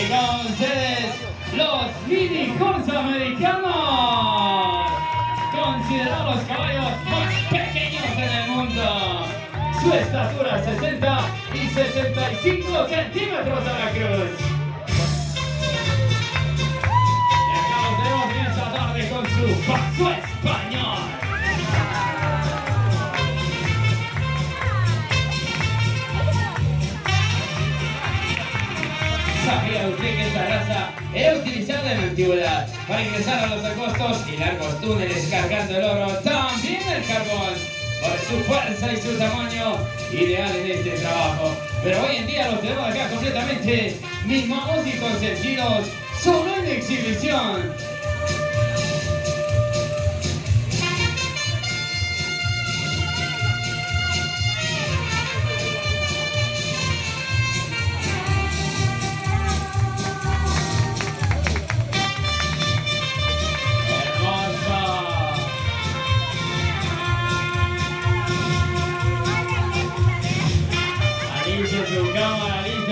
Con ustedes, los mini horse americanos, considerados los caballos más pequeños en el mundo. Su estatura 60 y 65 centímetros a la cruz. Y acá los tenemos en esta tarde con su paso español. ¿Sabía usted que esta raza era utilizada en la antigüedad para ingresar a los angostos y largos túneles cargando el oro, también el carbón, por su fuerza y su tamaño ideal en este trabajo? Pero hoy en día los tenemos acá completamente mimados y consentidos, solo en exhibición.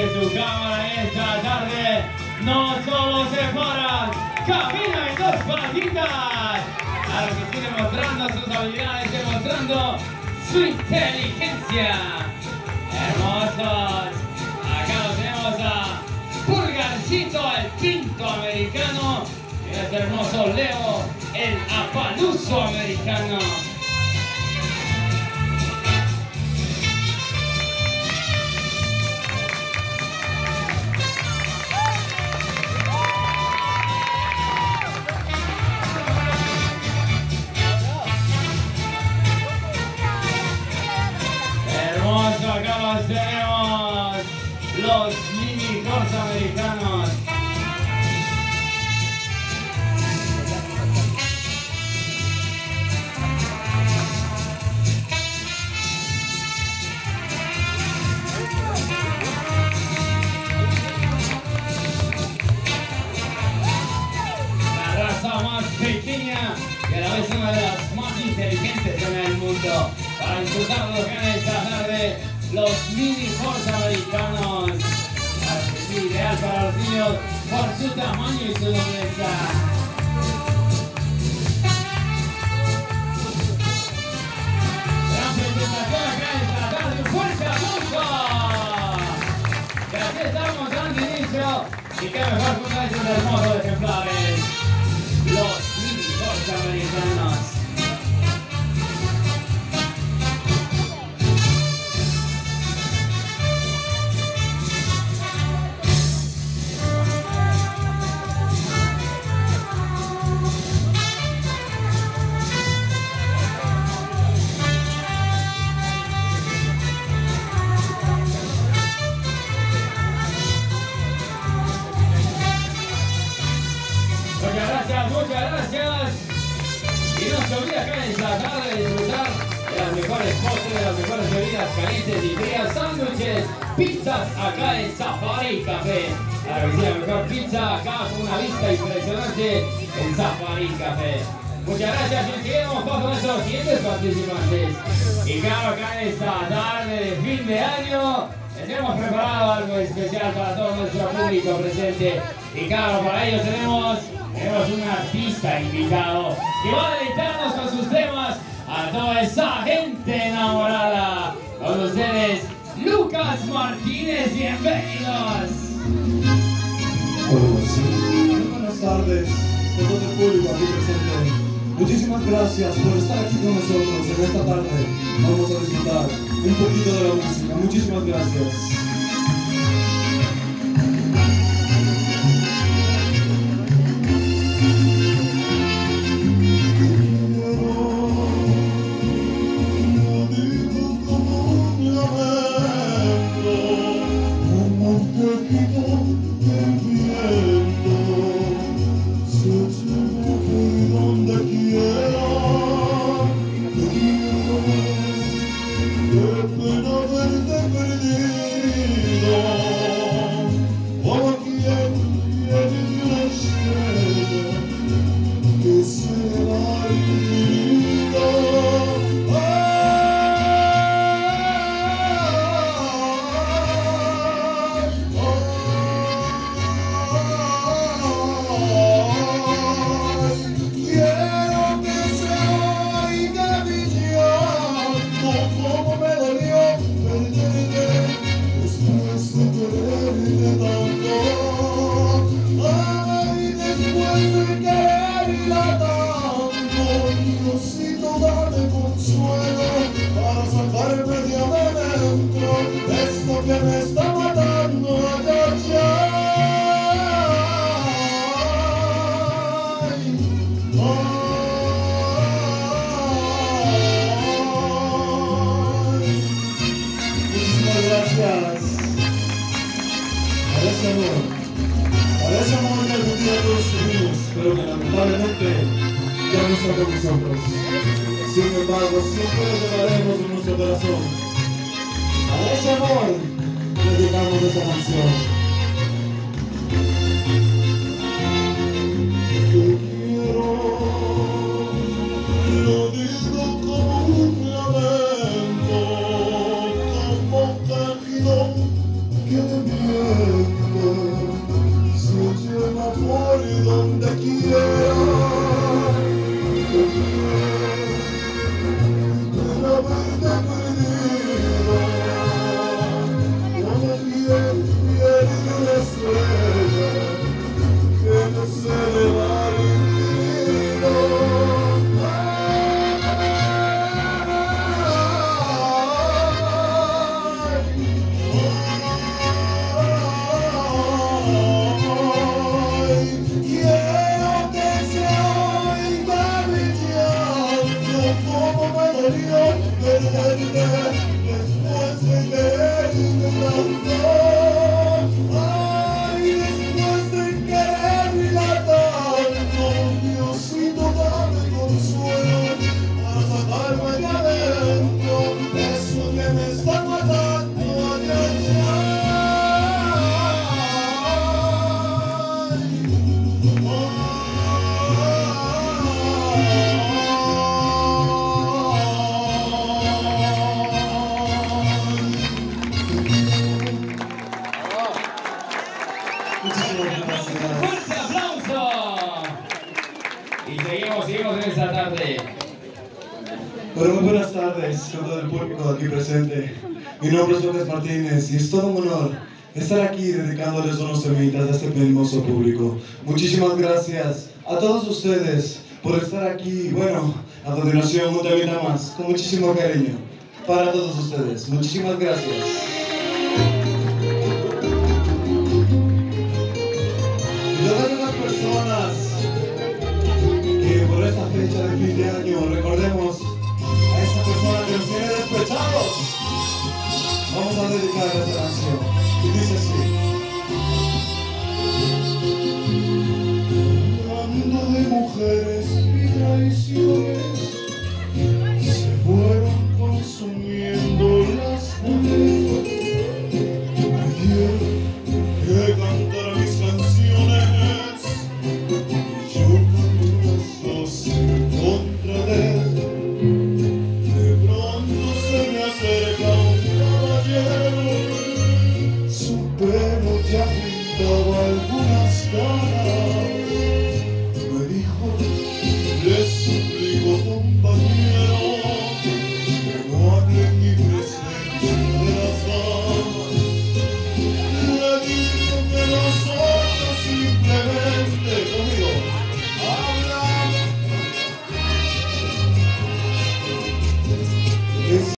Su cámara esta tarde no solo se paran, camina en dos patitas. Claro que sí, demostrando sus habilidades, demostrando su inteligencia. Hermosos. Acá lo tenemos a Pulgarcito, el pinto americano, y este hermoso Leo, el apaluso americano. Acá los tenemos, los mini horse americanos. La raza más pequeña y a la vez una de las más inteligentes en el mundo. Para disfrutarlos en esta tarde, los mini horse americanos. Es ideal para los niños por su tamaño y su nobleza. Gran presentación acá en esta tarde. ¡Un fuerte aplauso! Que aquí estamos dando inicio. Y qué mejor que uno de esos hermosos ejemplares. Los mini horse americanos. Muchas gracias. Y no se olvide acá en esta tarde de disfrutar de las mejores postres, de las mejores bebidas calientes y frías, sándwiches, pizzas acá en Safari Café. Claro que sí, la mejor pizza acá con una vista impresionante en Safari Café. Muchas gracias y seguimos con nuestros siguientes participantes. Y claro, acá en esta tarde de fin de año tenemos preparado algo especial para todo nuestro público presente. Y claro, para ello tenemos un artista invitado que va a deleitarnos con sus temas a toda esa gente enamorada. Con ustedes, Lucas Martínez, bienvenidos. Hola, sí. Buenas tardes a todo el público aquí presente. Muchísimas gracias por estar aquí con nosotros en esta tarde. Vamos a disfrutar un poquito de la música. Muchísimas gracias. Qué pena verte perdido. tanto. Ay, después de quererla tanto, Diosito, dame consuelo para sacarme de adentro esto que me está matando. Ay, muchísimas gracias. A ese amor que algún día todos tuvimos, pero que lamentablemente ya no está con nosotros. Sin embargo, siempre lo llevaremos en nuestro corazón. A ese amor dedicamos esa canción. Te quiero, lo digo como un lamento, como un quejido que te miente, se lleva por donde quiera. Te quiero, de no haberte perdido, como piel de una estrella que no se eleva al infinito. Quiero que se oiga mi llanto, como me dolió perderte después de quererte tanto. Ay, después de quererla tanto, Diosito, dame consuelo para sacarme de adentro eso que me está matando. Ay, ay, ¡Fuerte aplauso! Y seguimos en esta tarde. Bueno, muy buenas tardes con todo el público aquí presente. Mi nombre es Lucas Martínez y es todo un honor estar aquí dedicándoles unos temitas a este hermoso público. Muchísimas gracias a todos ustedes por estar aquí. Bueno, a continuación un temita más, con muchísimo cariño para todos ustedes. Muchísimas gracias. Y todas las personas que por esta fecha de fin de año recordemos a esa persona que nos tiene despechados, vamos a dedicar esta canción. Y dice así: hablando de mujeres y traiciones, se fueron consumiendo las mujeres. Me pidieron que cantara mis canciones y yo canto las dos en contra de él. De pronto se me acerca un caballero, su pelo ya pintaba algunas caras.